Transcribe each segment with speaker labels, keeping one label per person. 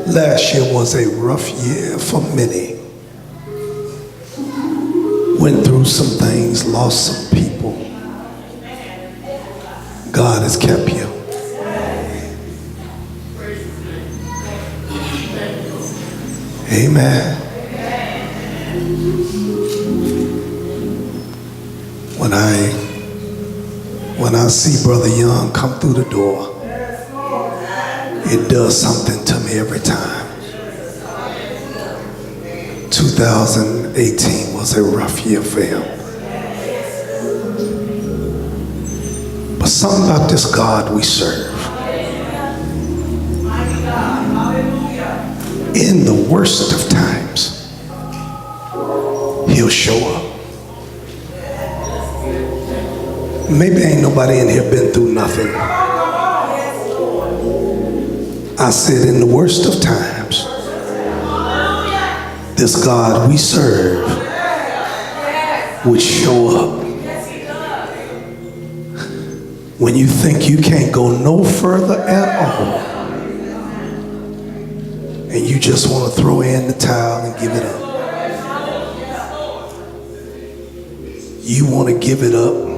Speaker 1: Last year was a rough year for many. Went through some things, lost some people. God has kept you. Amen. When I see Brother Young come through the door, it does something to me every time. 2018 was a rough year for him. But something about this God we serve, in the worst of times, he'll show up. Maybe ain't nobody in here been through nothing. I said in the worst of times, this God we serve would show up. When you think you can't go no further at all, and you just want to throw in the towel and give it up. You want to give it up,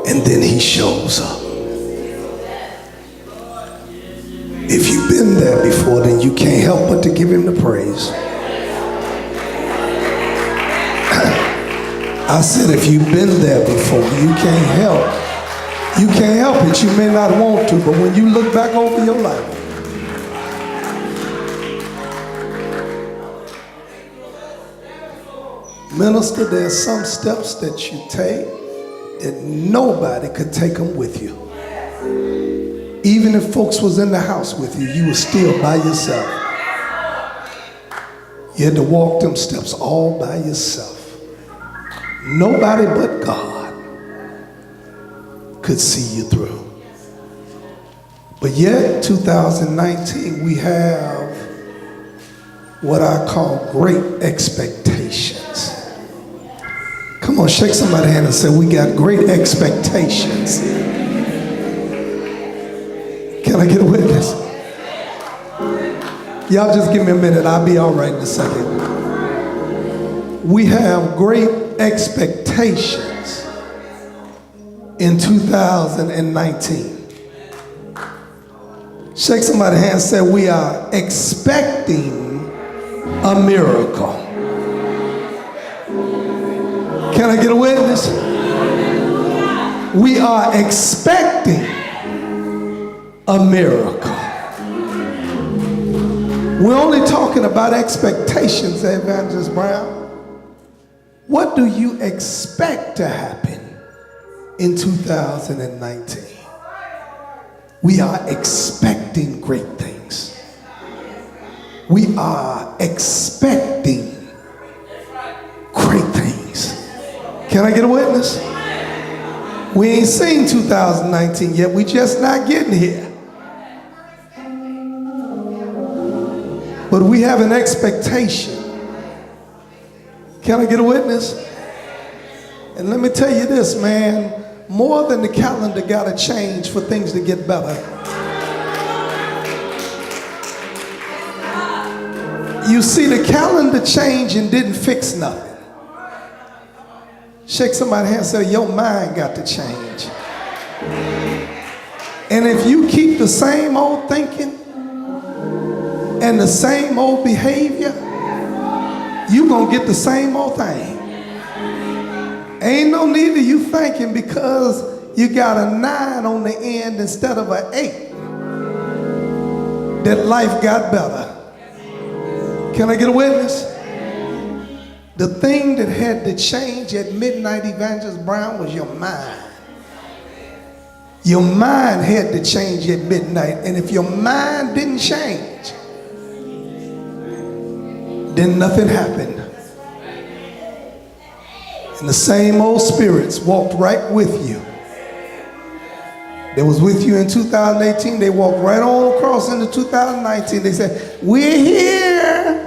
Speaker 1: and then he shows up. If you've been there before, then you can't help but to give him the praise. I said, if you've been there before, you can't help. You can't help it. You may not want to, but when you look back over your life, minister, there's some steps that you take that nobody could take them with you. Even if folks was in the house with you, you were still by yourself. You had to walk them steps all by yourself. Nobody but God could see you through. But yet, 2019, we have what I call great expectations. Come on, shake somebody's hand and say, we got great expectations. Can I get a witness? Y'all just give me a minute. I'll be all right in a second. We have great expectations in 2019. Shake somebody's hand and say, we are expecting a miracle. Can I get a witness? We are expecting a miracle. We're only talking about expectations, Evangelist Brown. What do you expect to happen in 2019? We are expecting great things. We are expecting great things. Can I get a witness? We ain't seen 2019 yet. We just not getting here. But we have an expectation. Can I get a witness? And let me tell you this, man. More than the calendar got to change for things to get better. You see, the calendar changed and didn't fix nothing. Shake somebody's hand and say, your mind got to change. And if you keep the same old thinking and the same old behavior, you're going to get the same old thing. Ain't no need of you thinking because you got a 9 on the end instead of an 8 that life got better. Can I get a witness? The thing that had to change at midnight, Evangelist Brown, was your mind. Your mind had to change at midnight. And if your mind didn't change, then nothing happened. And the same old spirits walked right with you. They was with you in 2018. They walked right on across into 2019. They said, we're here.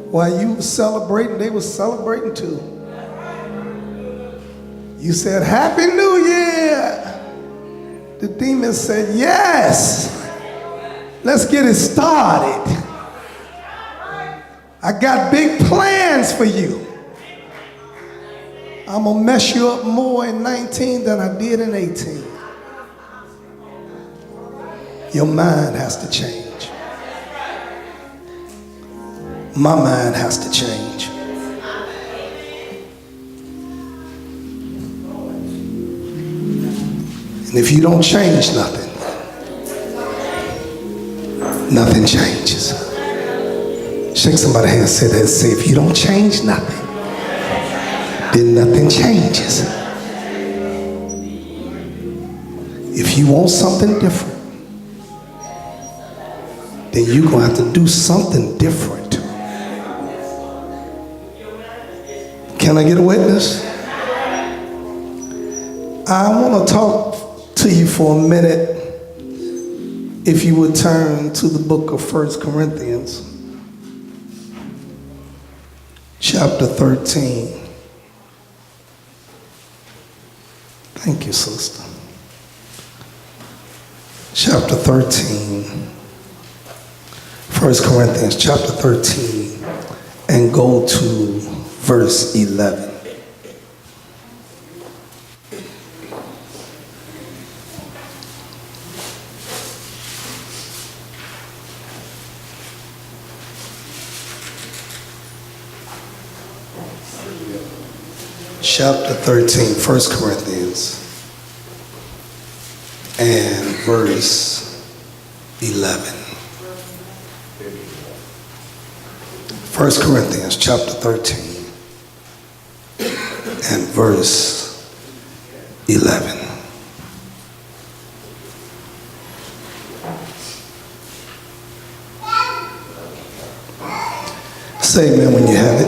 Speaker 1: While you were celebrating, they were celebrating too. You said, Happy New Year. The demon said, yes, let's get it started. I got big plans for you. I'm gonna mess you up more in 19 than I did in 18. Your mind has to change. My mind has to change. And if you don't change nothing, nothing changes. Shake somebody's hand and say that. Say, if you don't change nothing, then nothing changes. If you want something different, then you're going to have to do something different. Can I get a witness? I want to talk to you for a minute. If you would turn to the book of 1 Corinthians, chapter 13. Thank you, sister. Chapter 13. 1 Corinthians chapter 13, and go to verse 11. Chapter 13, 1 Corinthians, and verse 11. 1 Corinthians chapter 13 and verse 11. Say amen when you have it.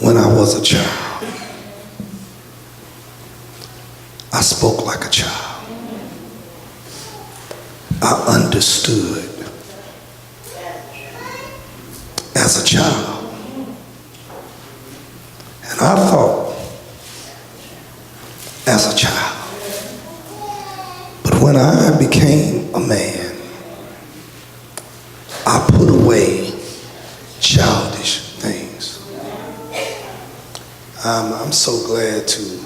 Speaker 1: When I was a child, I spoke like a child. I understood as a child. And I thought as a child. But when I became a man, I put away childish things. I'm so glad to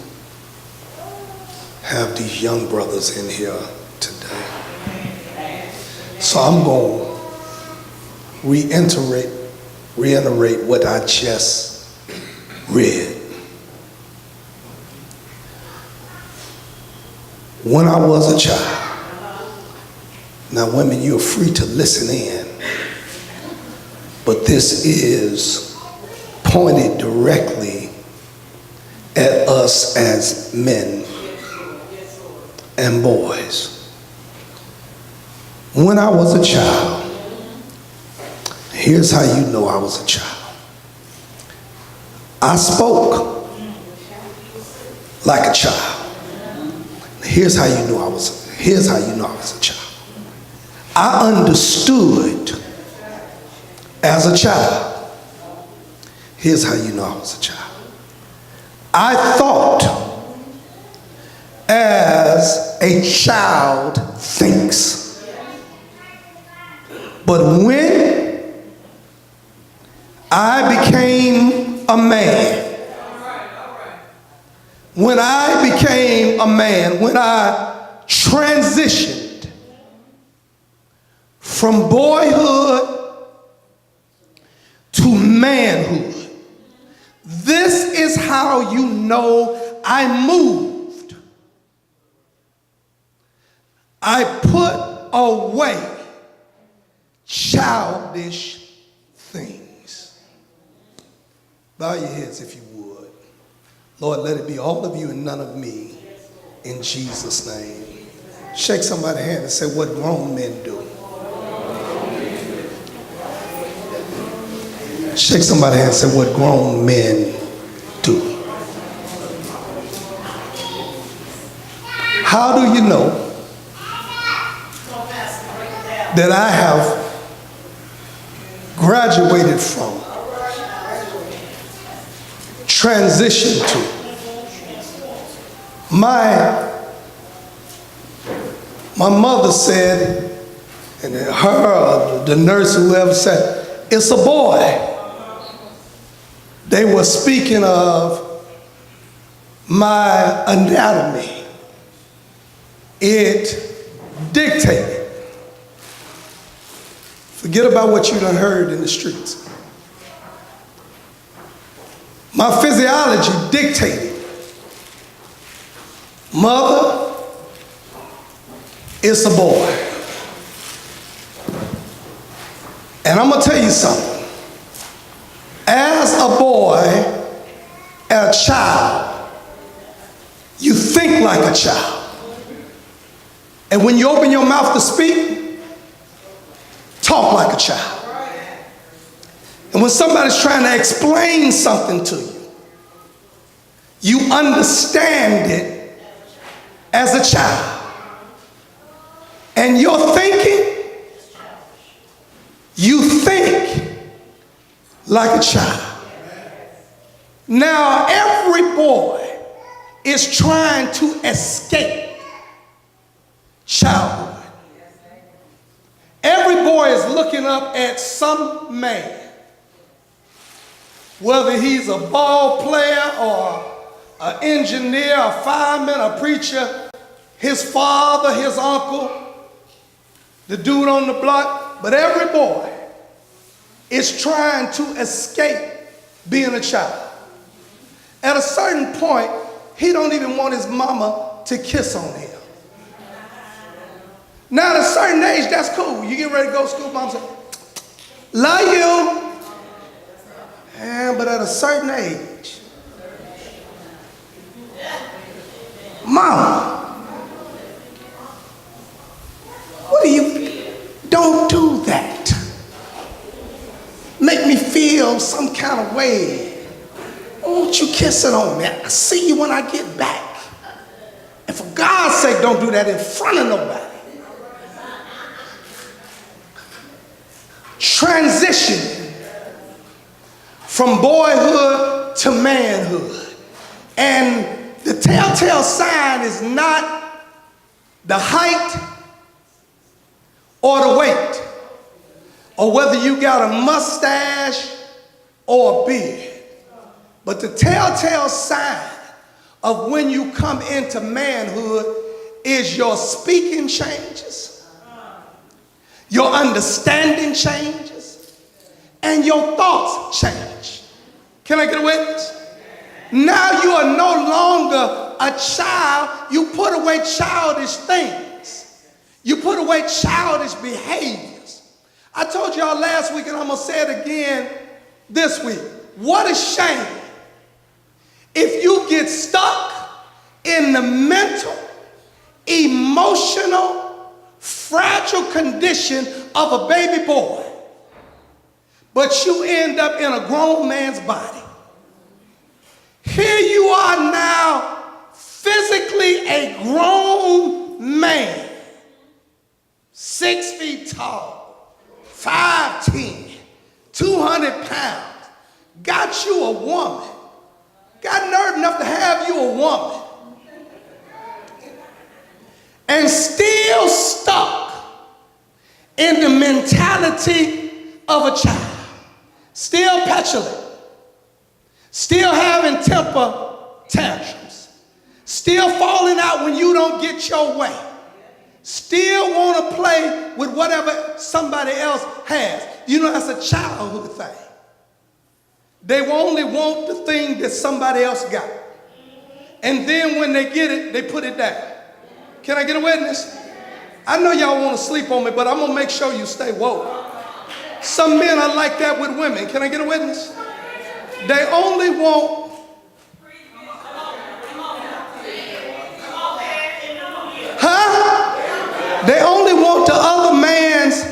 Speaker 1: have these young brothers in here today. So I'm going to reiterate what I just read. When I was a child, now women, you're free to listen in, but this is pointed directly at us as men and boys. When I was a child, here's how you know I was a child. I spoke like a child. Here's how you know I was a child. I understood as a child. Here's how you know I was a child. I thought as a child thinks. But when I became a man, when I transitioned from boyhood to manhood, this is how you know I moved. I put away childish things. Bow your heads if you would. Lord, let it be all of you and none of me, in Jesus' name. Shake somebody's hand and say, what grown men do. Shake somebody's hand and say, what grown men do. How do you know that I have graduated from transition to. My mother said, and her, the nurse, whoever said, it's a boy. They were speaking of my anatomy. It dictated. Forget about what you done heard in the streets. My physiology dictated. Mother, it's a boy. And I'm gonna tell you something. As a boy, a child, you think like a child. And when you open your mouth to speak, talk like a child. And when somebody's trying to explain something to you, you understand it as a child. And you're thinking, you think like a child. Now, every boy is trying to escape childhood. Every boy is looking up at some man, whether he's a ball player or an engineer, a fireman, a preacher, his father, his uncle, the dude on the block, but every boy is trying to escape being a child. At a certain point, he don't even want his mama to kiss on him. Now at a certain age, that's cool. You get ready to go to school, mom says, love you. And, but at a certain age, mama, what do you, don't do that. Make me feel some kind of way. Won't you kiss it on me? I'll see you when I get back. And for God's sake, don't do that in front of nobody. Transitioning from boyhood to manhood. And the telltale sign is not the height or the weight, or whether you got a mustache or a beard. But the telltale sign of when you come into manhood is your speaking changes, your understanding changes, and your thoughts change. Can I get a witness? Now you are no longer a child. You put away childish things. You put away childish behaviors. I told y'all last week, and I'm going to say it again this week. What a shame if you get stuck in the mental, emotional, fragile condition of a baby boy, but you end up in a grown man's body. Here you are now, physically a grown man, 6 feet tall, 5'10", 200 pounds, got you a woman, got nerve enough to have you a woman, and still stuck in the mentality of a child, still petulant, still having temper tantrums, still falling out when you don't get your way, still want to play with whatever somebody else has. You know, that's a childhood thing. They only want the thing that somebody else got. And then when they get it, they put it down. Can I get a witness? I know y'all want to sleep on me, but I'm going to make sure you stay woke. Some men are like that with women. Can I get a witness? They only want they only want the other man's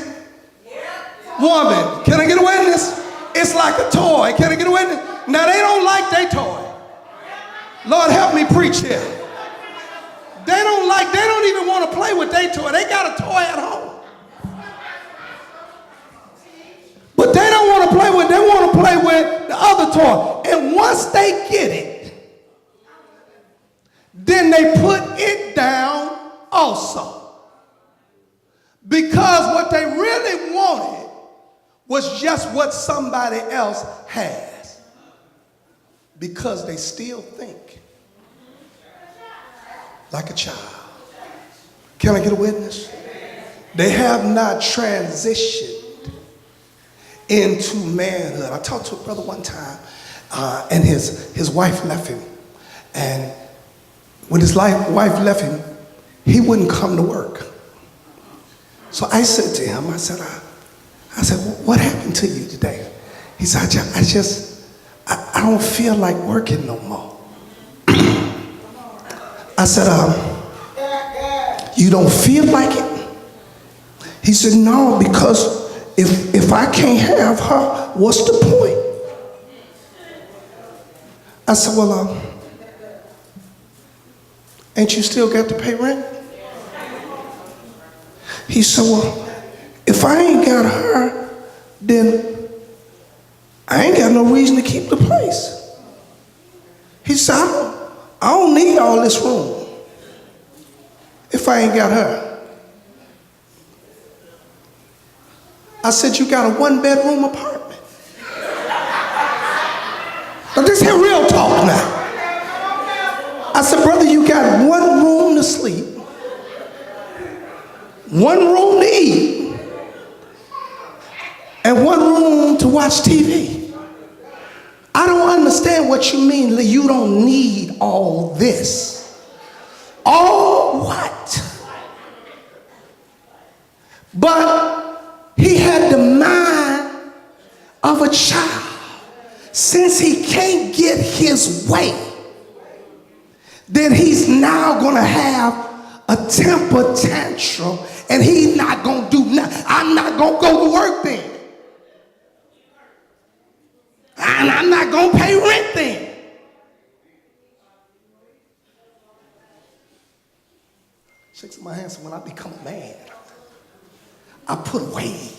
Speaker 1: woman. Can I get a witness? It's like a toy. Can I get a witness? Now they don't like their toy. Lord help me preach here. They don't even want to play with their toy. They got a toy at home. But they don't want to play with, they want to play with the other toy. And once they get it, then they put it down also. Because what they really wanted was just what somebody else has. Because they still think like a child. Can I get a witness? They have not transitioned into manhood. I talked to a brother one time, and his wife left him. And when his wife left him, he wouldn't come to work. So I said to him, I said, what happened to you today? He said, I don't feel like working no more. I said, you don't feel like it? He said, no, because if I can't have her, what's the point? I said, well, ain't you still got to pay rent? He said, well, if I ain't got her, then I ain't got no reason to keep the place. He said, I don't need all this room if I ain't got her. I said, you got a 1-bedroom apartment. Now this here real talk now. I said, brother, you got 1 room to sleep, 1 room to eat, and 1 room to watch TV. I don't understand what you mean you don't need all this. All what? But he had the mind of a child. Since he can't get his way, then he's now going to have a temper tantrum, and he's not going to do nothing. I'm not going to go to work then. And I'm not going to pay rent then. Shakes my hands when I become a man. I put away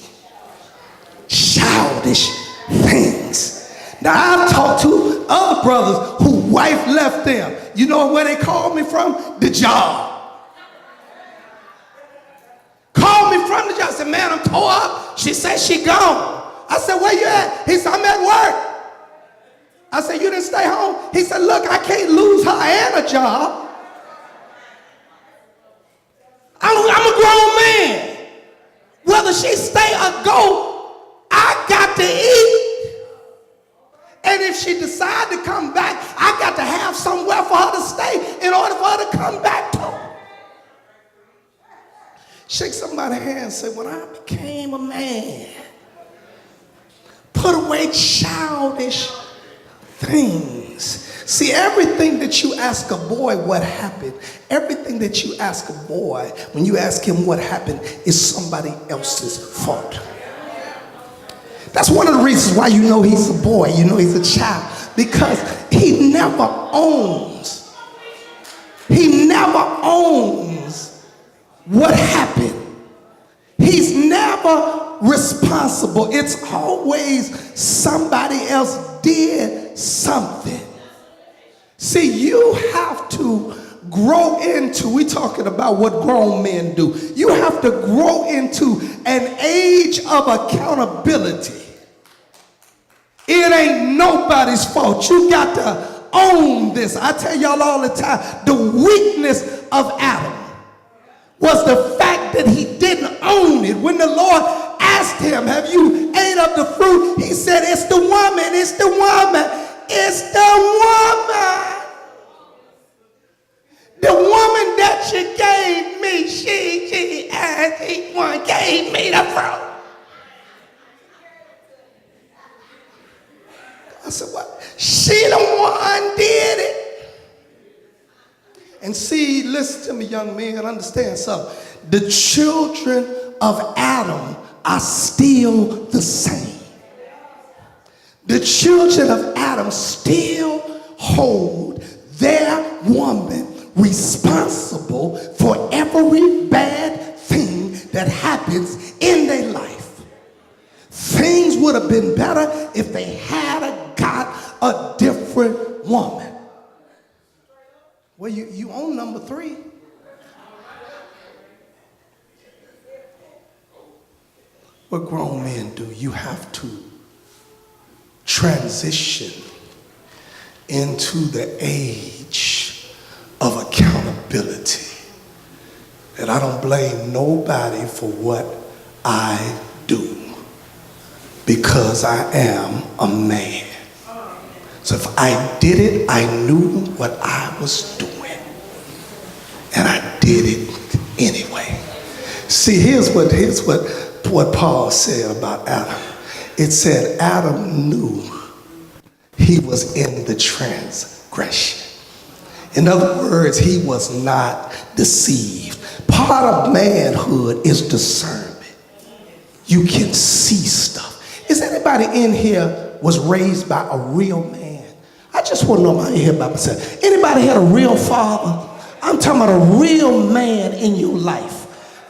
Speaker 1: childish things. Now I've talked to other brothers whose wife left them. You know where they called me from? The job. Called me from the job. I said, man, I'm tore up. She said she gone. I said, where you at? He said, I'm at work. I said, you didn't stay home? He said, look, I can't lose her and a job. I'm a grown man. Whether she stay or go, I got to eat. And if she decide to come back, I got to have somewhere for her to stay in order for her to come back to. Shake somebody's hand and say, when I became a man, put away childish things. See, everything that you ask a boy what happened, everything that you ask a boy, when you ask him what happened, is somebody else's fault. That's one of the reasons why you know he's a boy, you know he's a child, because he never owns what happened. He's never responsible. It's always somebody else did something. See, you have to grow into, we're talking about what grown men do. You have to grow into an age of accountability. It ain't nobody's fault. You got to own this. I tell y'all all the time, the weakness of Adam was the fact that he didn't own it. When the Lord asked him, have you ate of the fruit? He said, it's the woman, it's the woman. It's the woman. The woman that you gave me, she gave me the fruit. I said, what? She the one did it. And see, listen to me, young man, understand something. The children of Adam are still the same. The children of Adam still hold their woman responsible for every bad thing that happens in their life. Things would have been better if they had a got a different woman. Well, you own number 3. What grown men do, you have to transition into the age of accountability. And I don't blame nobody for what I do, because I am a man. So if I did it, I knew what I was doing, and I did it anyway. See, here's what Paul said about Adam. It said Adam knew he was in the transgression. In other words, he was not deceived. Part of manhood is discernment. You can see stuff. Is anybody in here was raised by a real man? I just want to know about here by myself. Anybody had a real father? I'm talking about a real man in your life.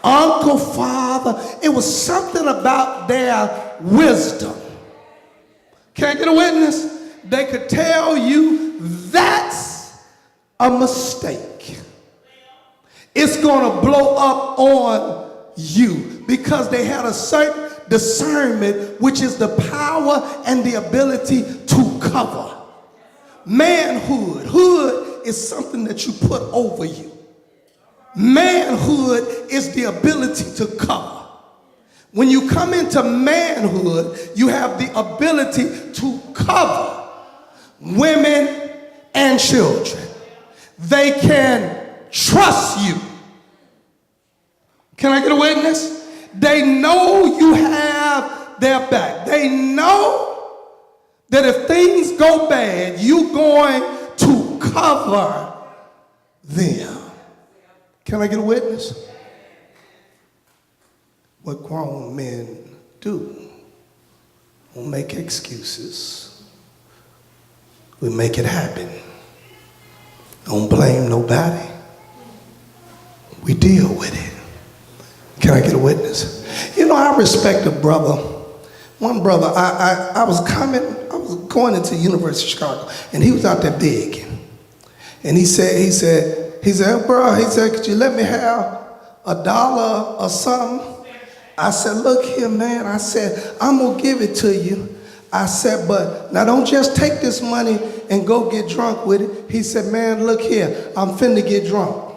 Speaker 1: Uncle, father, it was something about their wisdom. Can I get a witness? They could tell you that's a mistake. It's going to blow up on you, because they had a certain discernment, which is the power and the ability to cover. Hood is something that you put over you. Manhood is the ability to cover. When you come into manhood, you have the ability to cover women and children. They can trust you. Can I get a witness? They know you have their back. They know that if things go bad, you're going to cover them. Can I get a witness? What grown men do, we'll make excuses. We make it happen. Don't blame nobody. We deal with it. Can I get a witness? You know, I respect a brother. One brother, I was going into the University of Chicago, and he was out there big. And he said, bro, he said, could you let me have $1 or something? I said, look here, man. I said, I'm going to give it to you. I said, but now don't just take this money and go get drunk with it. He said, man, look here. I'm finna get drunk.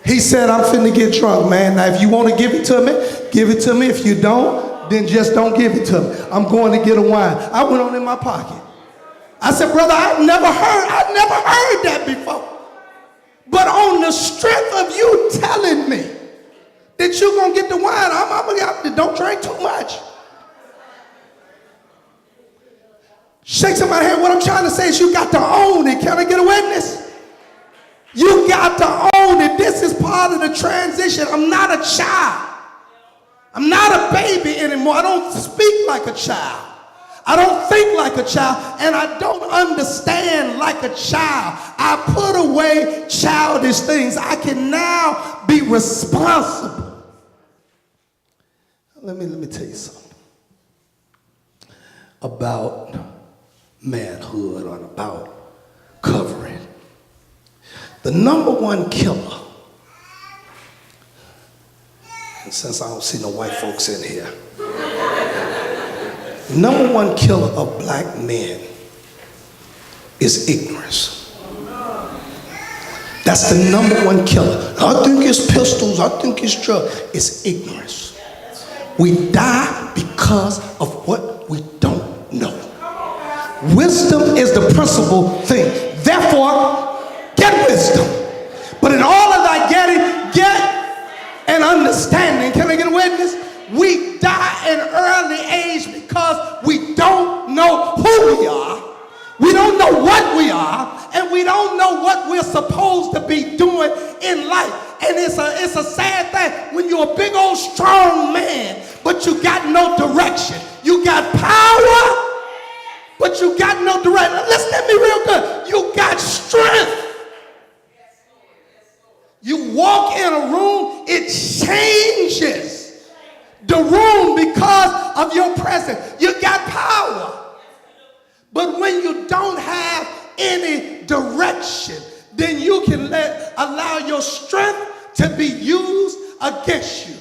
Speaker 1: He said, I'm finna get drunk, man. Now, if you want to give it to me, give it to me. If you don't, then just don't give it to me. I'm going to get a wine. I went on in my pocket. I said, brother, I've never heard that before. But on the strength of you telling me that you're going to get the wine, I'm don't drink too much. Shake somebody's hand. What I'm trying to say is you got to own it. Can I get a witness? You got to own it. This is part of the transition. I'm not a child. I'm not a baby anymore. I don't speak like a child. I don't think like a child, and I don't understand like a child. I put away childish things. I can now be responsible. Let me tell you something about manhood or about covering. The number one killer, and since I don't see no white folks in here, number one killer of black men is ignorance. That's the number one killer. I think it's pistols, I think it's drugs. It's ignorance. We die because of what we don't know. Wisdom is the principal thing. Therefore, get wisdom. But in all of thy getting, get an understanding. Can I get a witness? We die in early age because we don't know who we are. We don't know what we are, and we don't know what we're supposed to be doing in life. And it's a sad thing when you're a big old strong man, but you got no direction. You got power, but you got no direction. Listen to me real good. You got strength. You walk in a room, it changes the room because of your presence. You got power. But when you don't have any direction, then you can allow your strength to be used against you.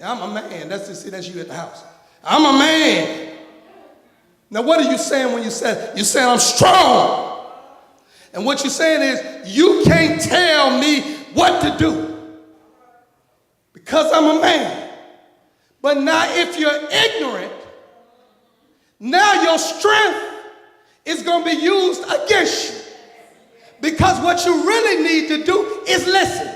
Speaker 1: I'm a man. That's you at the house. I'm a man. Now, what are you saying when you say, you're saying I'm strong? And what you're saying is, you can't tell me what to do because I'm a man. But now if you're ignorant, now your strength is going to be used against you. Because what you really need to do is listen.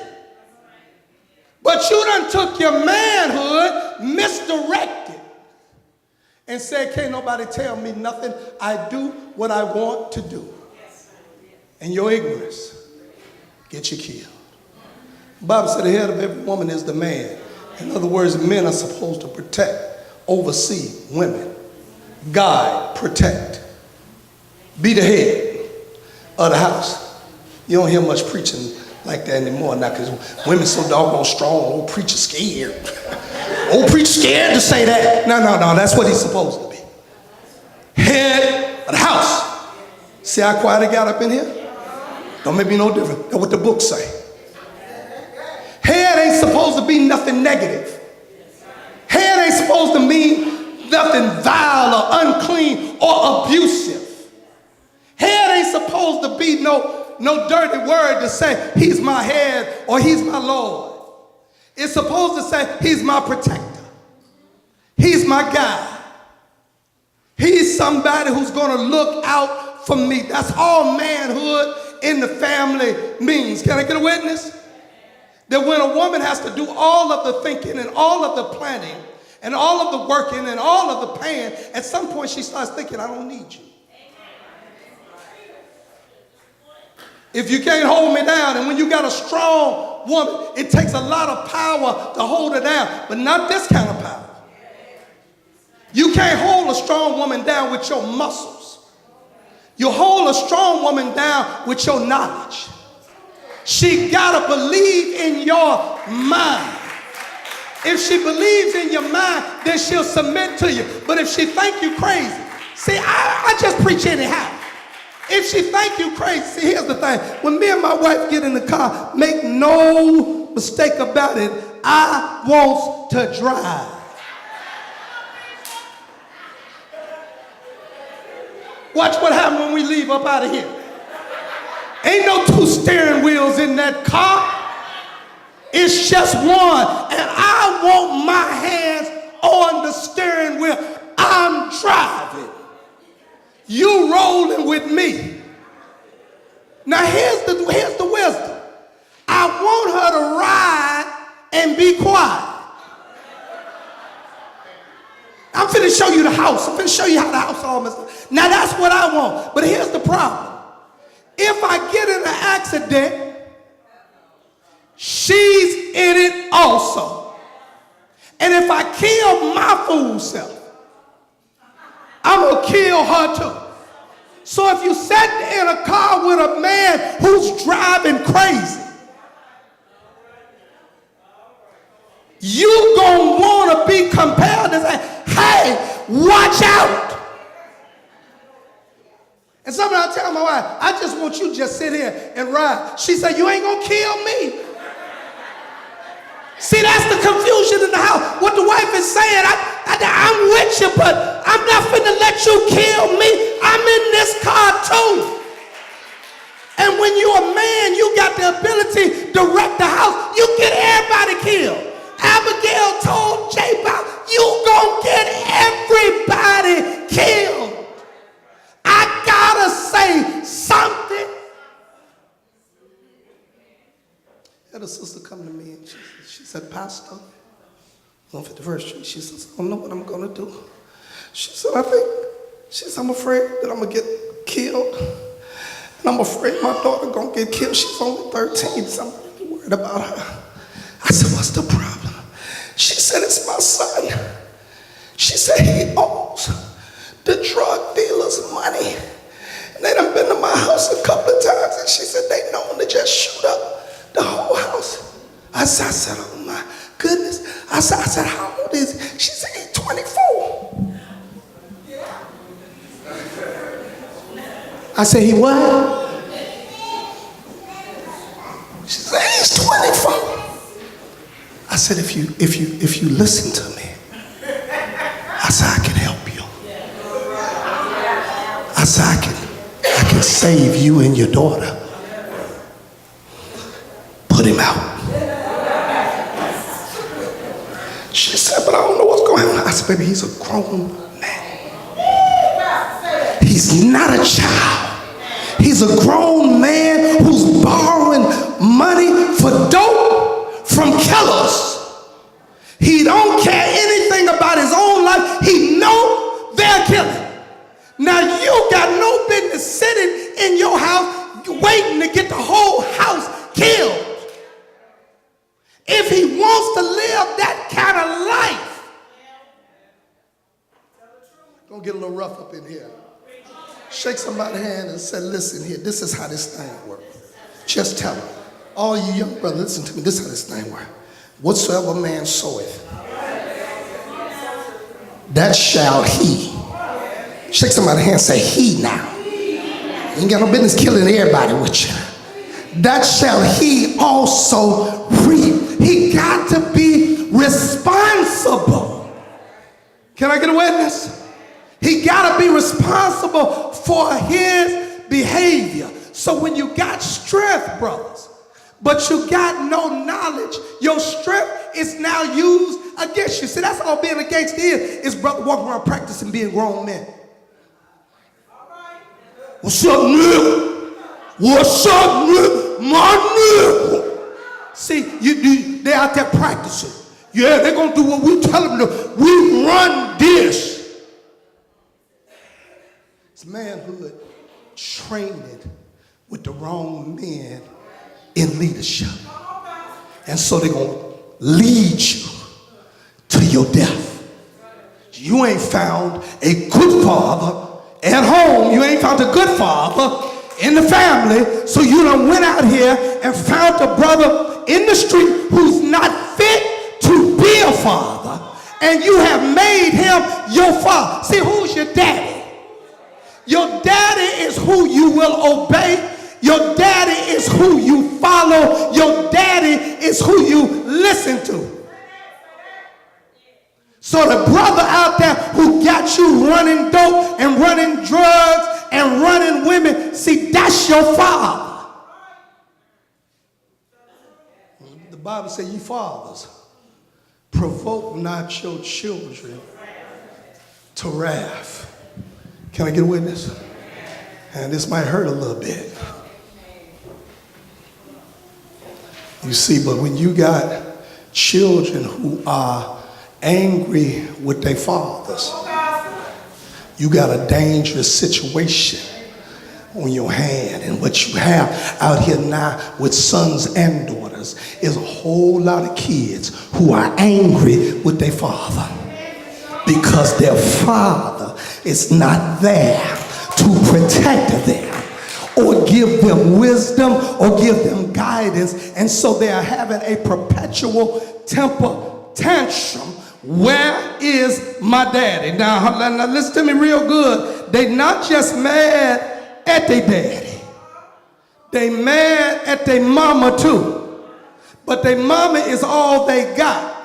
Speaker 1: But you done took your manhood, misdirected, and said, can't nobody tell me nothing. I do what I want to do. And your ignorance get you killed. The Bible said the head of every woman is the man. In other words, men are supposed to protect, oversee women, guide, protect, be the head of the house. You don't hear much preaching like that anymore now because women so doggone strong. Old preacher scared. Old preacher scared to say that. No, that's what he's supposed to be. Head of the house. See how quiet it got up in here? Don't make me no different. That's what the books say. Head ain't supposed to be nothing negative. Head ain't supposed to mean nothing vile or unclean or abusive. Head ain't supposed to be no dirty word to say he's my head or he's my Lord. It's supposed to say he's my protector. He's my guide. He's somebody who's going to look out for me. That's all manhood in the family means. Can I get a witness? That when a woman has to do all of the thinking and all of the planning and all of the working and all of the paying, at some point she starts thinking, I don't need you. If you can't hold me down, and when you got a strong woman, it takes a lot of power to hold her down, but not this kind of power. You can't hold a strong woman down with your muscles. You hold a strong woman down with your knowledge. She gotta believe in your mind. If she believes in your mind, then she'll submit to you. But if she think you crazy, see, I just preach anyhow. If she think you crazy, see, here's the thing. When me and my wife get in the car, make no mistake about it, I want to drive. Watch what happens when we leave up out of here. Ain't no two steering wheels in that car. It's just one. And I want my hands on the steering wheel. I'm driving. You rolling with me. Now here's the wisdom. I want her to ride and be quiet. I'm finna show you the house. I'm finna show you how the house almost. Now that's what I want. But here's the problem. If I get in an accident, she's in it also. And if I kill my fool self, I'm gonna kill her too. So if you sat in a car with a man who's driving crazy, you gonna wanna be compelled to say, hey, watch out. And sometimes I tell my wife, I just want you to just sit here and ride. She said, you ain't gonna kill me. See, that's the confusion in the house. What the wife is saying, I'm with you, but I'm not finna let you kill me. I'm in this car too. And when you're a man, you got the ability to wreck the house. You get everybody killed. Abigail told Jabal, you gonna get everybody killed. I gotta say something. I had a sister come to me and she said, Pastor, on 51st Street, she says, I don't know what I'm gonna do. She said, I'm afraid that I'm gonna get killed. And I'm afraid my daughter gonna get killed. She's only 13, so I'm really worried about her. I said, what's the problem? She said, it's my son. She said, he owes the drug dealers money. And they done been to my house a couple of times, and she said, they known to just shoot up the whole house. I said, oh my goodness. I said, I said, he what? She said, he's 24. I said, if you listen to me, I said, I can help you. I said, I can save you and your daughter. Put him out. She said, but I don't know what's going on. I said, baby, he's a grown man. He's not a child. He's a grown man who's borrowing money for dope from killers. He don't care anything about his own life. He know they're killing. Now you got no business sitting in your house waiting to get the whole house killed. If he wants to live that kind of life. Don't get a little rough up in here. Shake somebody's hand and say, listen here, this is how this thing works. Just tell him. All you young brothers, listen to me, this is how this thing works. Whatsoever man soweth, that shall he. Shake somebody's hand and say, he now. You ain't got no business killing everybody with you. That shall he also reap. He got to be responsible. Can I get a witness? He got to be responsible for his behavior. So when you got strength, brothers, but you got no knowledge, your strength is now used against you. See, that's all being a gangster is brother walking around practicing being grown men. What's up, nigga? What's up, nigga? My nigga. See, they out there practicing. Yeah, they're going to do what we tell them to. We run this. It's manhood trained with the wrong men in leadership. And so they're going to lead you to your death. You ain't found a good father at home. You ain't found a good father in the family. So you done went out here and found a brother in the street who's not fit to be a father. And you have made him your father. See, who's your daddy? Your daddy is who you will obey. Your daddy is who you follow. Your daddy is who you listen to. So the brother out there who got you running dope and running drugs and running women, see, that's your father. The Bible says, ye fathers, provoke not your children to wrath. Can I get a witness? And this might hurt a little bit. You see, but when you got children who are angry with their fathers, you got a dangerous situation on your hand. And what you have out here now with sons and daughters is a whole lot of kids who are angry with their father because their father is not there to protect them or give them wisdom or give them guidance. And so they are having a perpetual temper tantrum. Where is my daddy? Now listen to me real good. They not just mad at their daddy. They mad at their mama too. But their mama is all they got.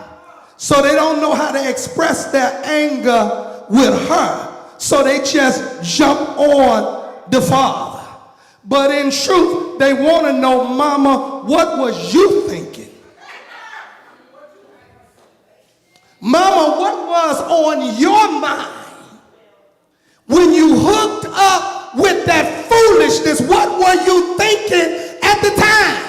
Speaker 1: So they don't know how to express their anger with her. So they just jump on the father. But in truth, they want to know, mama, what was you thinking? Mama, what was on your mind when you hooked up with that foolishness? What were you thinking at the time?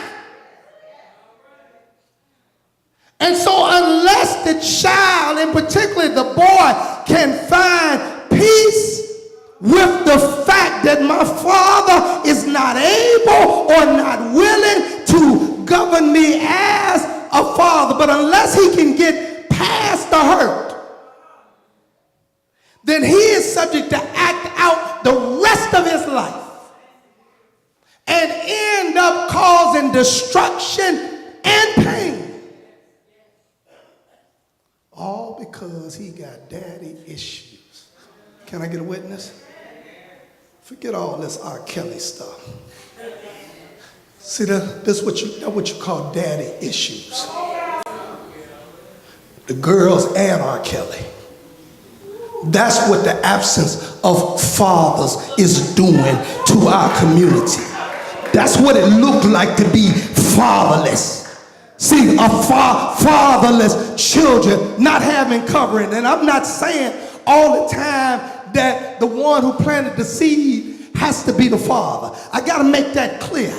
Speaker 1: And so unless the child, and particularly the boy, can find peace with the fact that my father is not able or not willing to govern me as a father, but unless he can get past the hurt, then he is subject to act out the rest of his life and end up causing destruction and pain. All because he got daddy issues. Can I get a witness? Forget all this R. Kelly stuff. See, that's what you call daddy issues. The girls and R. Kelly. That's what the absence of fathers is doing to our community. That's what it looked like to be fatherless. See, fatherless children not having covering. And I'm not saying all the time that the one who planted the seed has to be the father. I got to make that clear.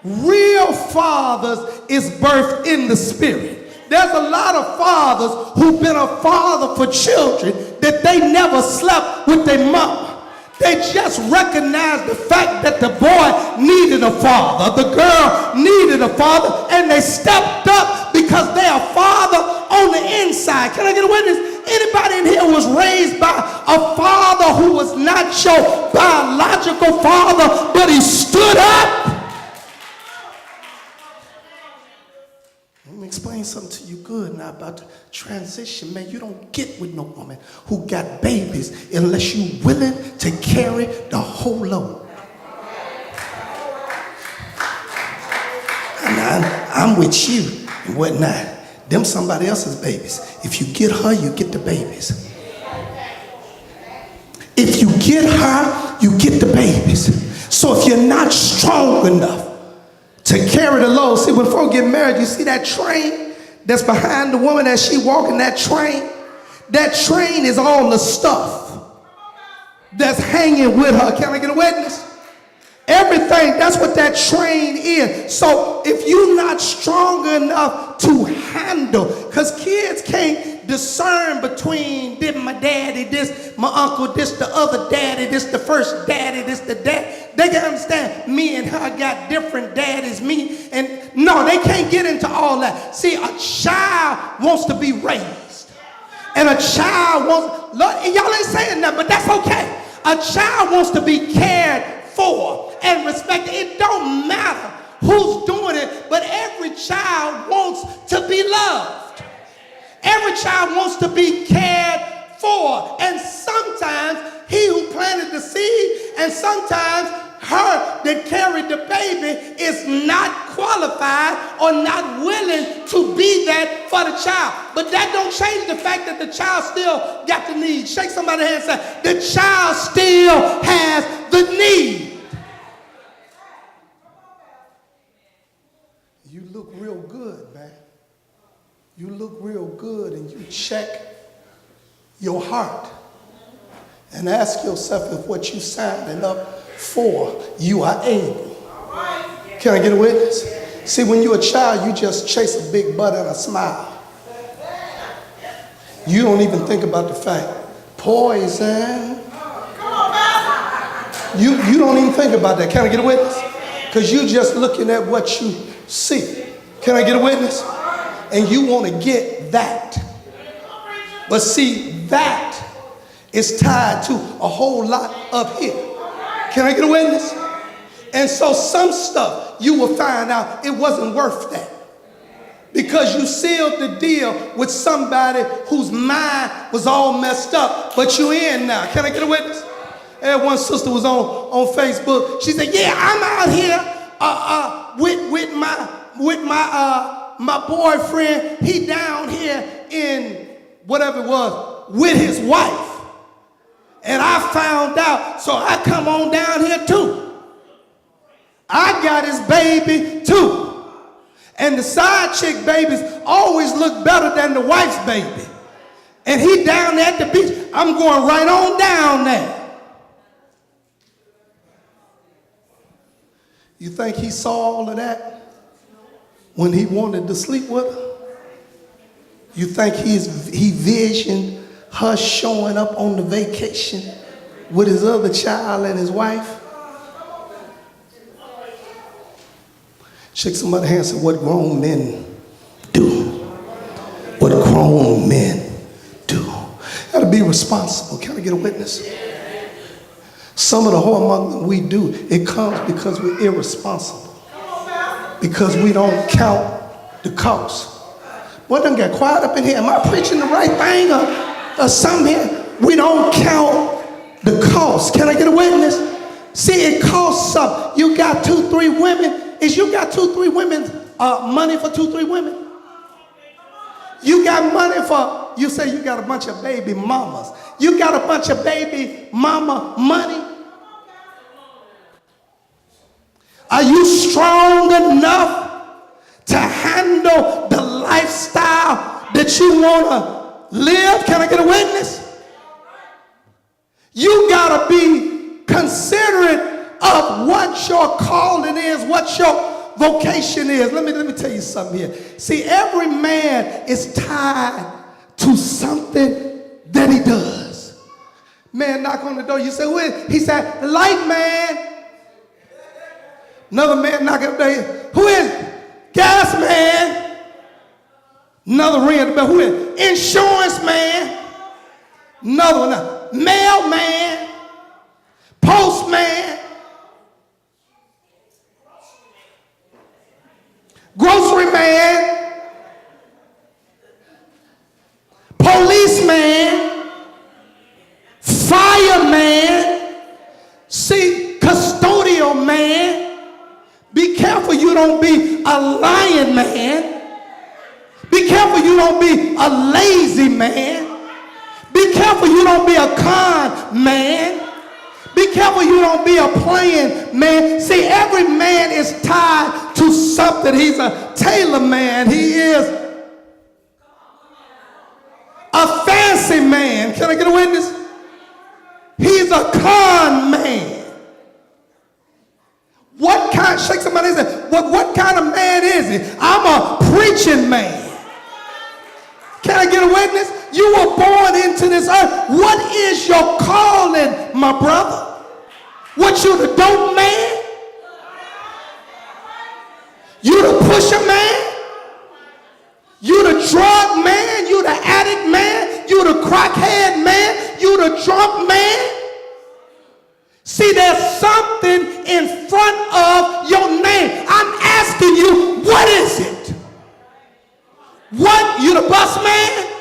Speaker 1: Real fathers is birthed in the spirit. There's a lot of fathers who've been a father for children that they never slept with their mama. They just recognized the fact that the boy needed a father, the girl needed a father, and they stepped up because they're a father on the inside. Can I get a witness? Anybody in here was raised by a father who was not your biological father, but he stood up? Let me explain something to you good now about the transition. Man, you don't get with no woman who got babies unless you're willing to carry the whole load. And I'm with you and whatnot. Them somebody else's babies. If you get her, you get the babies. If you get her, you get the babies. So if you're not strong enough to carry the load. See, when folks get married, you see that train that's behind the woman as she walking that train? That train is all the stuff that's hanging with her. Can I get a witness? Everything, that's what that train is. So if you're not strong enough to handle, because kids can't discern between this my daddy, this my uncle, this the other daddy, this the first daddy, this the dad. They can understand me and her got different daddies, me and no, they can't get into all that. See, a child wants to be raised. And a child wants, y'all ain't saying that, but that's okay. A child wants to be cared for and respected. It don't matter who's doing it, but every child wants to be loved. Every child wants to be cared for. And sometimes he who planted the seed and sometimes her that carried the baby is not qualified or not willing to be that for the child. But that don't change the fact that the child still got the need. Shake somebody's hand and say, the child still has the need. You look real good, man. You look real good, and you check your heart and ask yourself if what you signing up for, you are able. Can I get a witness? See, when you're a child, you just chase a big butt and a smile. You don't even think about the fact, poison. You don't even think about that. Can I get a witness? Because you're just looking at what you see. Can I get a witness? And you want to get that. But see, that is tied to a whole lot up here. Can I get a witness? And so some stuff you will find out it wasn't worth that. Because you sealed the deal with somebody whose mind was all messed up, but you in now. Can I get a witness? And one sister was on Facebook. She said, yeah, I'm out here with my boyfriend. He down here in whatever it was with his wife. And I found out, so I come on down here too. I got his baby too. And the side chick babies always look better than the wife's baby. And he down there at the beach. I'm going right on down there. You think he saw all of that when he wanted to sleep with her? You think he visioned her showing up on the vacation with his other child and his wife? Shake somebody's hand and say, what grown men do. What grown men do. Gotta be responsible. Can I get a witness? Some of the whoremonger we do, it comes because we're irresponsible. Because we don't count the cost. Boy, done got quiet up in here. Am I preaching the right thing or something here? We don't count the cost. Can I get a witness? See, it costs something. You got 2, 3 women. Is you got 2, 3 women money for 2, 3 women? You got money for, you say you got a bunch of baby mamas. You got a bunch of baby mama money? Are you strong enough to handle the lifestyle that you want to live? Can I get a witness? You got to be considerate of what your calling is, what your vocation is. Let me tell you something here. See, every man is tied to something that he does. Man knock on the door. You say, who is? He said, the light man. Another man knocking on the door. Who is it? Gas man. Another ring at the bell. Who is it? Insurance man. Another one. Mailman, postman, grocery man, policeman, fireman, see, custodial man. Be careful you don't be a lying man. Be careful you don't be a lazy man. Be careful you don't be a con man. Be careful you don't be a playing man. See, every man is tied to something. He's a tailor man. He is a fancy man. Can I get a witness? He's a con man. What kind, shake somebody and say, what kind of man is he? I'm a preaching man. Can I get a witness? You were born into this earth. What is your calling, my brother? What, you the dope man? You the pusher man? You the drug man? You the addict man? You the crackhead man? You the drunk man? See, there's something in front of your name. I'm asking you, what is it? What? You the bus man?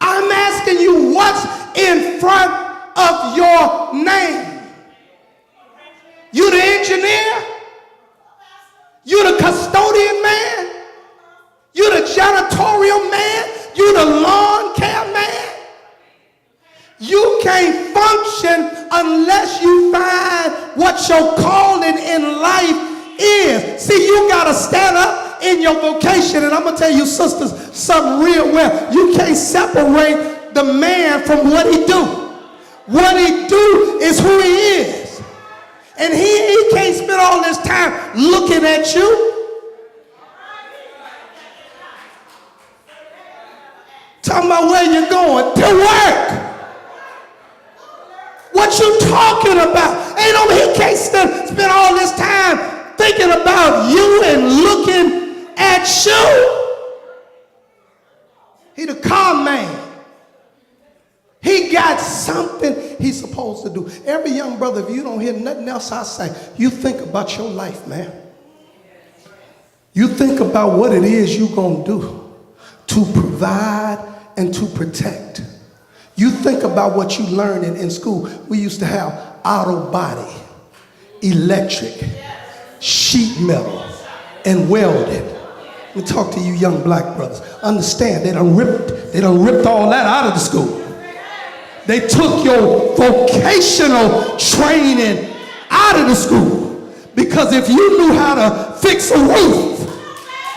Speaker 1: I'm asking you, what's in front of your name? You the engineer? You the custodian man? You the janitorial man? You the lawn care man? You can't function unless you find what your calling in life is. See, you got to stand up in your vocation. And I'm going to tell you, sisters, something real well. You can't separate the man from what he do. What he do is who he is. And he can't spend all this time looking at you. Talking about where you're going. To work. What you talking about? Ain't no, he can't spend all this time thinking about you and looking at you. He the calm man. He got something he's supposed to do. Every young brother, if you don't hear nothing else I say, you think about your life, man. You think about what it is you're going to do to provide and to protect. You think about what you learned in school. We used to have auto body, electric, sheet metal, and welding. Let me talk to you young black brothers. Understand, they done ripped all that out of the school. They took your vocational training out of the school. Because if you knew how to fix a roof,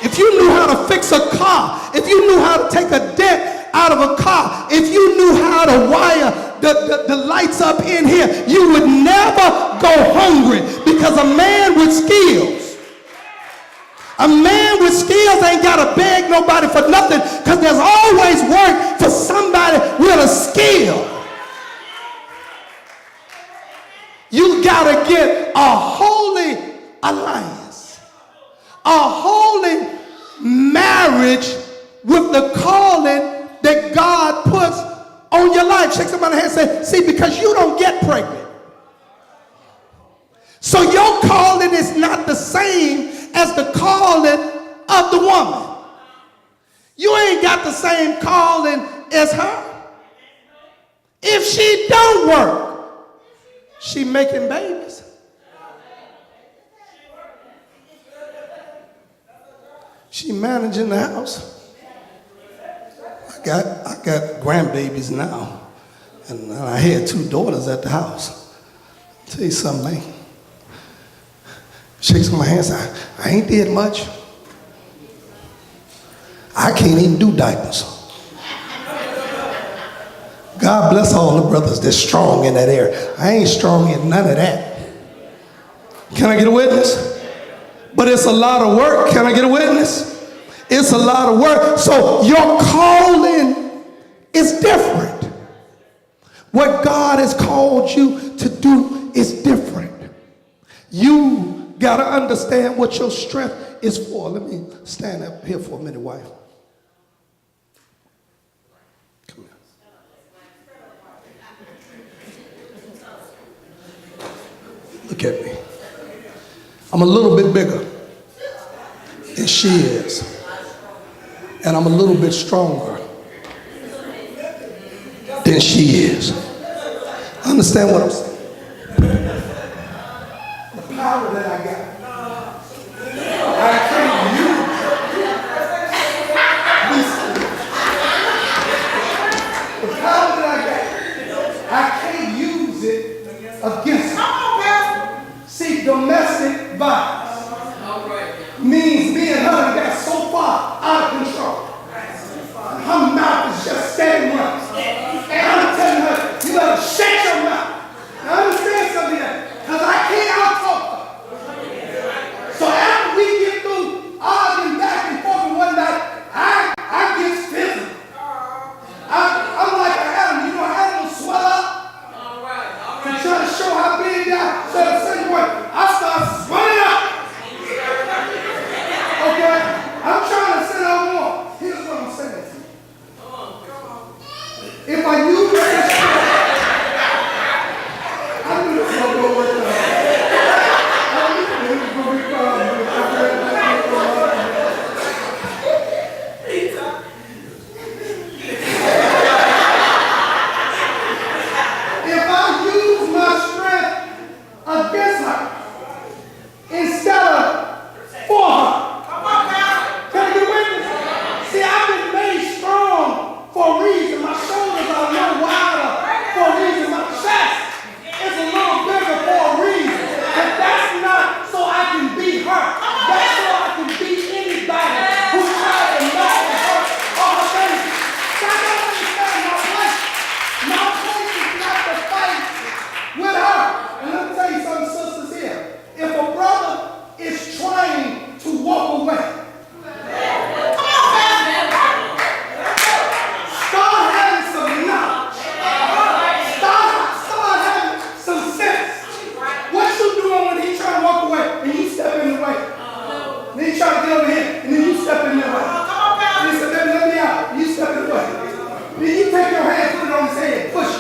Speaker 1: if you knew how to fix a car, if you knew how to take a dent out of a car, if you knew how to wire the lights up in here, you would never go hungry. Because a man with skills, ain't got to beg nobody for nothing, because there's always work for somebody with a skill. You got to get a holy alliance, a holy marriage with the calling that God puts on your life. Shake somebody's hand and say, see, because you don't get pregnant. So your calling is not the same as the calling of the woman. You ain't got the same calling as her. If she don't work, she making babies. She managing the house. I got grandbabies now, and I had 2 daughters at the house. I'll tell you something, man. Shakes my hand, says, I ain't did much. I can't even do diapers. God bless all the brothers that's strong in that area. I ain't strong in none of that. Can I get a witness? But it's a lot of work. Can I get a witness? It's a lot of work. So your calling is different. What God has called you to do is different. You got to understand what your strength is for. Let me stand up here for a minute, wife. Come here. Look at me. I'm a little bit bigger than she is. And I'm a little bit stronger than she is. Understand what I'm saying? The power that I got, I can't use. The power that I can't use it against her. See, domestic violence means me and her got so far out of control. Her mouth is just standing running. And I'm telling her, you better shut your mouth. Now understand something else, because I can't out-talk her. So after we get through arguing back and forth and whatnot, I get physical. I'm like an animal. You know how animals swell up? And trying to show how big they are. So at a certain point, I start swelling up. Okay? I'm trying to sit down more. Here's what I'm saying to you. If I use that strength, I knew this was going to work out. I knew this was going to be fun. If I use my strength against her instead of for her, can I get a witness? See, I've been made strong for a reason. My shoulders are a little wider for a reason. My chest is a little bigger for a reason. But that's not so I can beat her. That's so I can beat anybody who tries to knock and hurt or her baby. I don't understand my place. My place is not to fight with her. And let me tell you something, sisters here. If a brother is trying to walk away, start having some knowledge. Start having some sense. What you doing when he trying to walk away and you step in the way? Then he try to get over here and then you step in the way. Then he said, baby, let me out. And you step in the way. Then you take your hand, put it on his head, push it.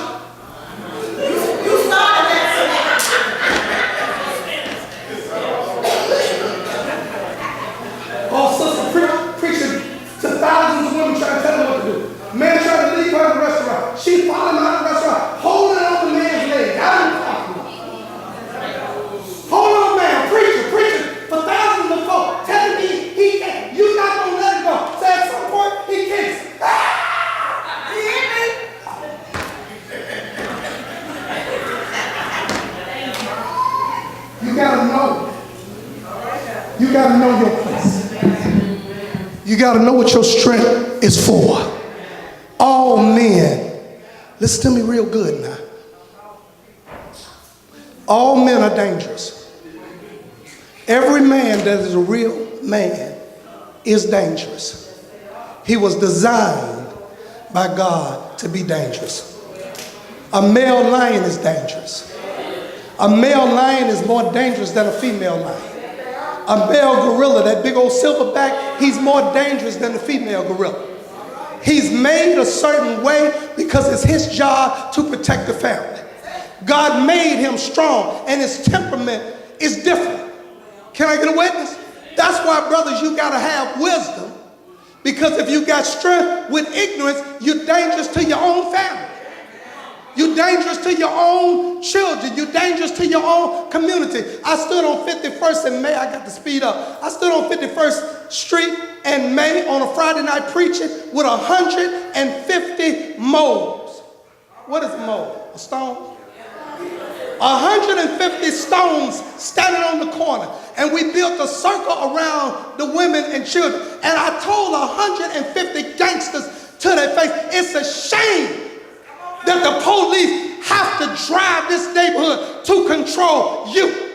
Speaker 1: You started that. Oh, sister, preaching to thousands of women trying to tell them what to do. Man trying to leave her in the restaurant. She following out of the restaurant, holding on the man's leg. I don't talk about. Hold on, man. Preaching for thousands of folks, telling me he can't. You're not going to let him go. So at some point, he kicks. Ah! You hear me? You got to know. You got to know your place. You got to know what your strength is for. All men, listen to me real good now. All men are dangerous. Every man that is a real man is dangerous. He was designed by God to be dangerous. A male lion is dangerous. A male lion is more dangerous than a female lion. A male gorilla, that big old silverback, he's more dangerous than the female gorilla. He's made a certain way because it's his job to protect the family. God made him strong and his temperament is different. Can I get a witness? That's why, brothers, you got to have wisdom, because if you got strength with ignorance, you're dangerous to your own family. You're dangerous to your own children. You're dangerous to your own community. I stood on 51st and May. I got to speed up. I stood on 51st Street and May on a Friday night preaching with 150 moles. What is a mole? A stone? 150 stones standing on the corner. And we built a circle around the women and children. And I told 150 gangsters to their face, it's a shame that the police have to drive this neighborhood to control you.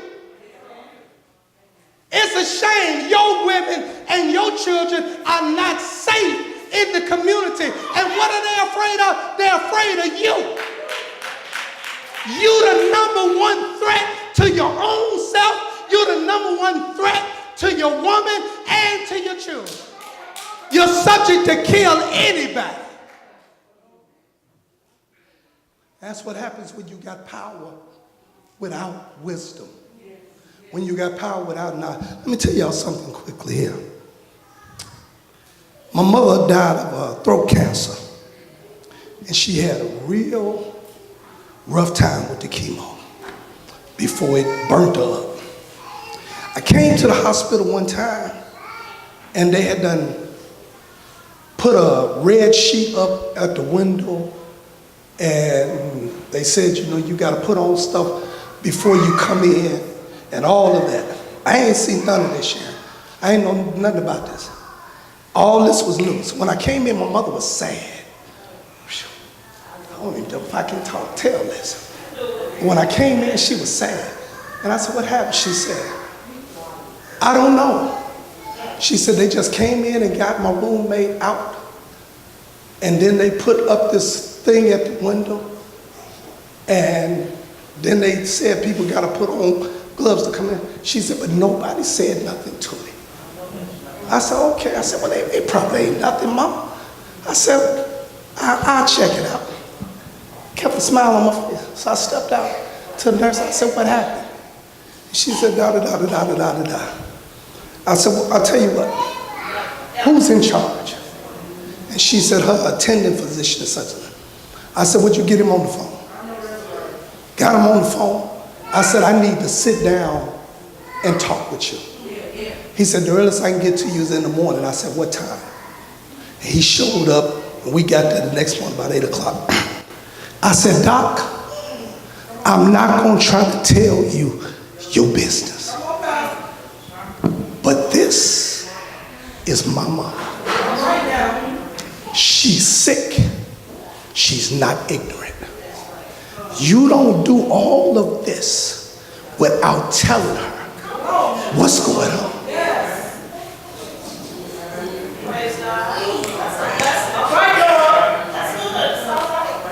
Speaker 1: It's a shame your women and your children are not safe in the community. And what are they afraid of? They're afraid of you. You're the number one threat to your own self. You're the number one threat to your woman and to your children. You're subject to kill anybody. That's what happens when you got power without wisdom. When you got power without knowledge. Let me tell y'all something quickly here. My mother died of throat cancer. And she had a real rough time with the chemo before it burnt her up. I came to the hospital one time and they had done put a red sheet up at the window and they said, you know, you got to put on stuff before you come in and all of that. I ain't seen none of this yet. I ain't know nothing about this. All this was new. So when I came in, my mother was sad. I don't even know if I can tell this. When I came in, she was sad. And I said, what happened? She said, I don't know. She said, they just came in and got my roommate out. And then they put up this thing at the window. And then they said people got to put on gloves to come in. She said, but nobody said nothing to me. I said, okay. I said, well, it probably ain't nothing, Mom. I said, I'll check it out. Kept a smile on my face. So I stepped out to the nurse. I said, what happened? She said, da-da-da-da-da-da-da-da. I said, well, I'll tell you what. Who's in charge? And she said, her attending physician is such and such. I said, would you get him on the phone? Got him on the phone. I said, I need to sit down and talk with you. He said, the earliest I can get to you is in the morning. I said, what time? And he showed up, and we got there the next one about 8 o'clock. I said, Doc, I'm not going to try to tell you your business. But this is my mom. She's sick. She's not ignorant. You don't do all of this without telling her what's going on.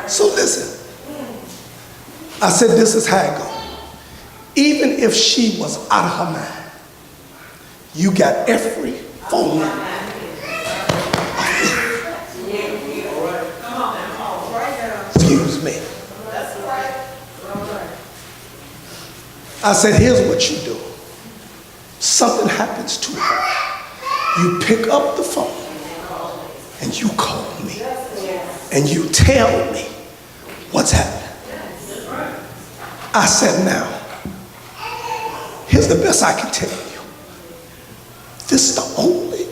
Speaker 1: So listen, I said, this is how it goes. Even if she was out of her mind, you got every phone number. Excuse me. I said, here's what you do. Something happens to her. You pick up the phone and you call me and you tell me what's happening. I said, now, here's the best I can tell you. This is the only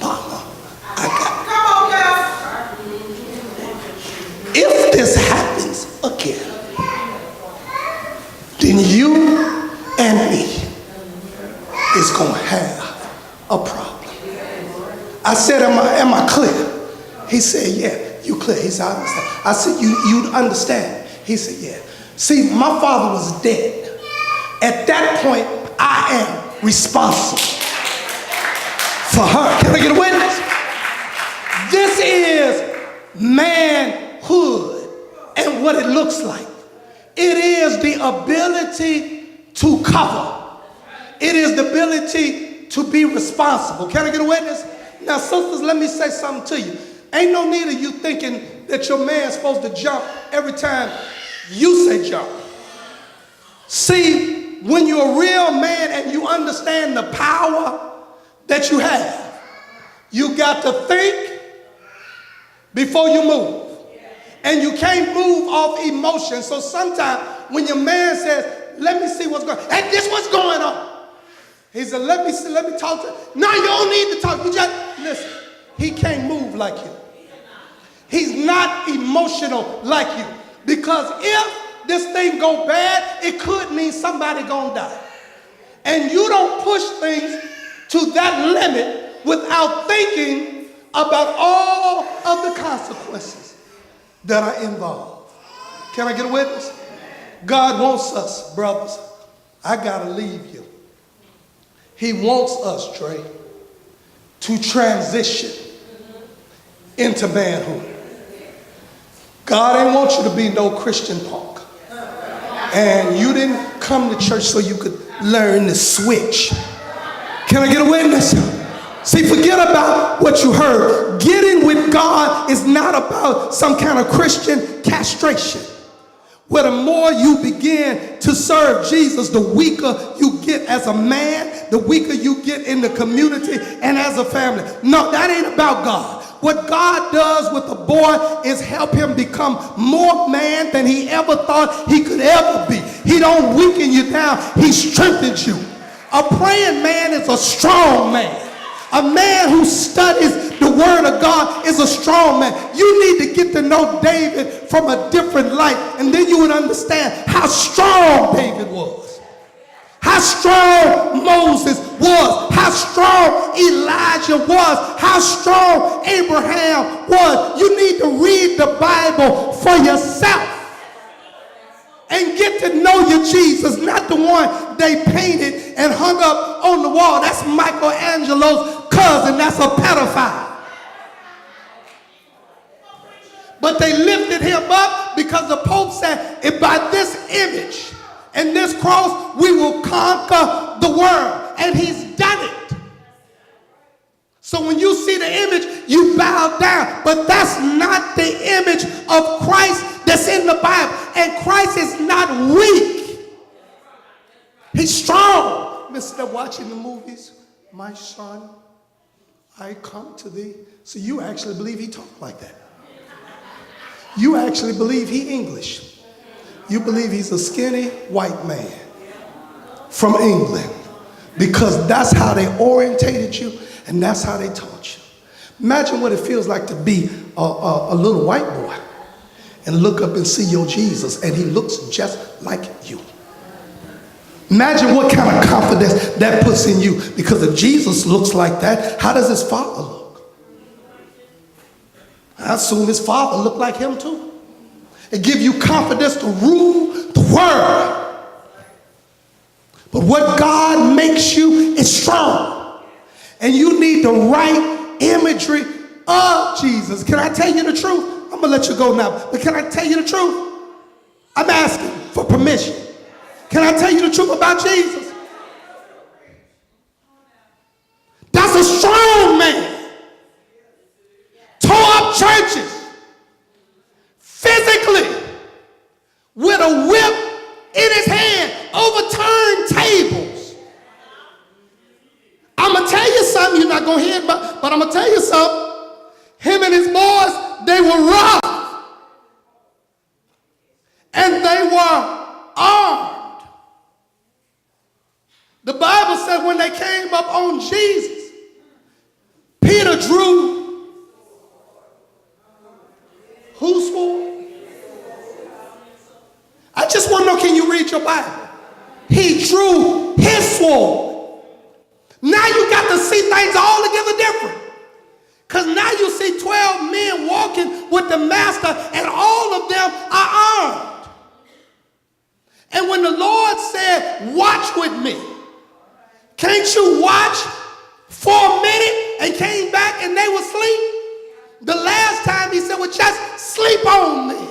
Speaker 1: mama I got. If this happens again, then you and me is going to have a problem. I said, am I clear? He said, yeah, you clear. He said, I understand. I said, you understand? He said, yeah. See, my father was dead. At that point, I am responsible for her. Can I get a witness? This is manhood and what it looks like. It is the ability to cover. It is the ability to be responsible. Can I get a witness? Now, sisters, let me say something to you. Ain't no need of you thinking that your man's supposed to jump every time you say jump. See, when you're a real man and you understand the power that you have, you got to think before you move. And you can't move off emotion. So sometimes when your man says, let me see what's going on, hey, this what's going on. He said, let me talk to you. No, you don't need to talk. You just, listen, he can't move like you. He's not emotional like you. Because if this thing go bad, it could mean somebody gonna die. And you don't push things to that limit without thinking about all of the consequences that are involved. Can I get a witness? God wants us, brothers. I gotta leave you. He wants us, Trey, to transition into manhood. God ain't want you to be no Christian punk. And you didn't come to church so you could learn to switch. Can I get a witness? See, forget about what you heard. Getting with God is not about some kind of Christian castration, where the more you begin to serve Jesus, the weaker you get as a man, the weaker you get in the community and as a family. No, that ain't about God. What God does with a boy is help him become more man than he ever thought he could ever be. He don't weaken you down, he strengthens you. A praying man is a strong man. A man who studies the word of God is a strong man. You need to get to know David from a different light, and then you would understand how strong David was, how strong Moses was, how strong Elijah was, how strong Abraham was. You need to read the Bible for yourself and get to know your Jesus, not the one they painted and hung up on the wall. That's Michelangelo's cousin. That's a pedophile. But they lifted him up because the Pope said, if by this image and this cross we will conquer the world. And he's done it. So when you see the image, you bow down. But that's not the image of Christ that's in the Bible. And Christ is not weak. He's strong. Instead of watching the movies, my son, I come to thee. So you actually believe he talked like that. You actually believe he English. You believe he's a skinny white man from England, because that's how they orientated you and that's how they taught you. Imagine what it feels like to be a little white boy and look up and see your Jesus and he looks just like you. Imagine what kind of confidence that puts in you, because if Jesus looks like that, how does his father look? I assume his father looked like him too. It gives you confidence to rule the world. But what God makes you is strong. And you need the right imagery of Jesus. Can I tell you the truth? I'm going to let you go now. But can I tell you the truth? I'm asking for permission. Can I tell you the truth about Jesus? That's a strong man. Tore up churches physically with a whip in his hand, overturned tables. I'm going to tell you something. You're not going to hear it, but I'm going to tell you something. Him and his boys, they were rough. And they were armed. The Bible said when they came up on Jesus, Peter drew whose sword? I just want to know, can you read your Bible? He drew his sword. Now you got to see things altogether different. Because now you see 12 men walking with the master, and all of them are armed. And when the Lord said, watch with me, can't you watch for a minute, and came back and they were asleep? The last time he said, well, just sleep on me.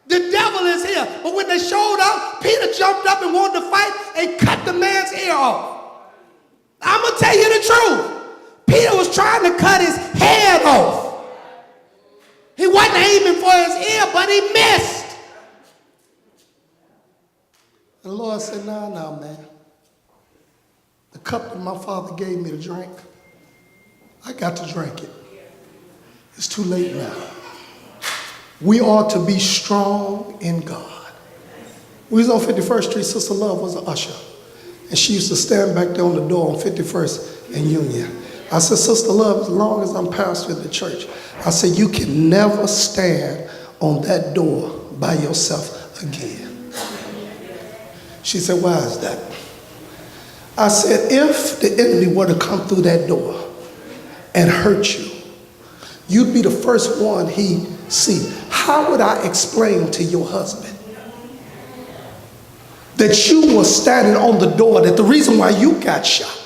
Speaker 1: The devil is here. But when they showed up, Peter jumped up and wanted to fight and cut the man's ear off. I'm going to tell you the truth. Peter was trying to cut his head off. He wasn't aiming for his ear, but he missed. And the Lord said, no, man. The cup that my father gave me to drink, I got to drink it. It's too late now. We ought to be strong in God. We was on 51st Street. Sister Love was an usher. And she used to stand back there on the door on 51st and Union. I said, Sister Love, as long as I'm pastoring the church, I said, you can never stand on that door by yourself again. She said, why is that? I said, if the enemy were to come through that door and hurt you, you'd be the first one he'd see. How would I explain to your husband that you were standing on the door, that the reason why you got shot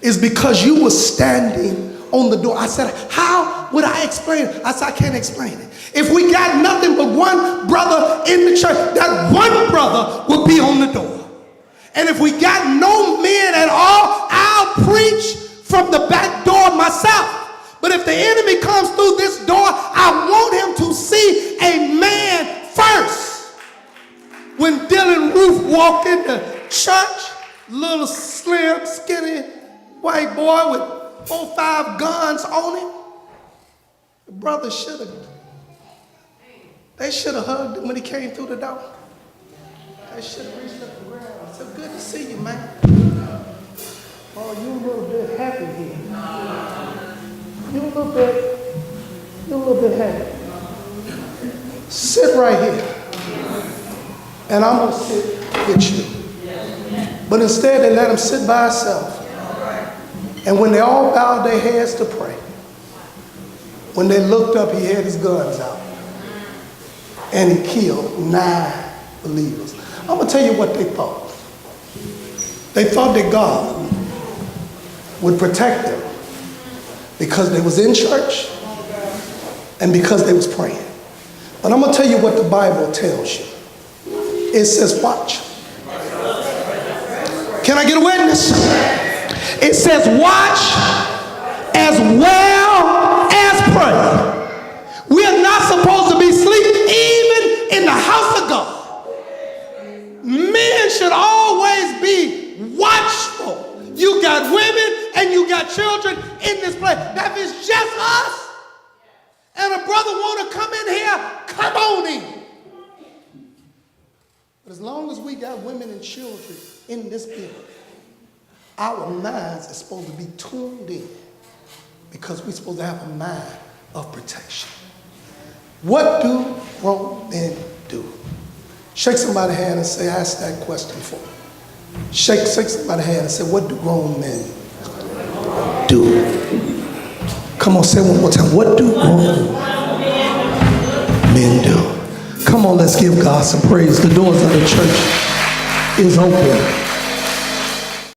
Speaker 1: is because you were standing on the door? I said, how would I explain it? I said, I can't explain it. If we got nothing but one brother in the church, that one brother will be on the door. And if we got no men at all, I'll preach from the back door myself. But if the enemy comes through this door, I want him to see a man first. When Dylan Roof walked into church, little slim, skinny white boy with 4 or 5 guns on him, the brother they should have hugged him when he came through the door. They should have reached up the ground. I said, good to see you, man. Oh, you a little bit happy here. You a little bit happy. Sit right here. And I'm going to sit with you. But instead, they let him sit by himself. And when they all bowed their heads to pray, when they looked up, he had his guns out. And he killed 9 believers. I'm going to tell you what they thought. They thought that God would protect them because they was in church and because they was praying. But I'm going to tell you what the Bible tells you. It says, watch. Can I get a witness? It says, watch as well as pray. We are not supposed to be asleep even in the house of God. Men should always be watchful. You got women and you got children in this place. That is just us. And a brother want to come in here, come on in. But as long as we got women and children in this building, our minds are supposed to be tuned in because we're supposed to have a mind of protection. What do grown men do? Shake somebody's hand and say, ask that question for me. Shake somebody's hand and say, what do grown men do? Come on, say it one more time. What do grown men do? Come on, let's give God some praise. The doors of the church is open.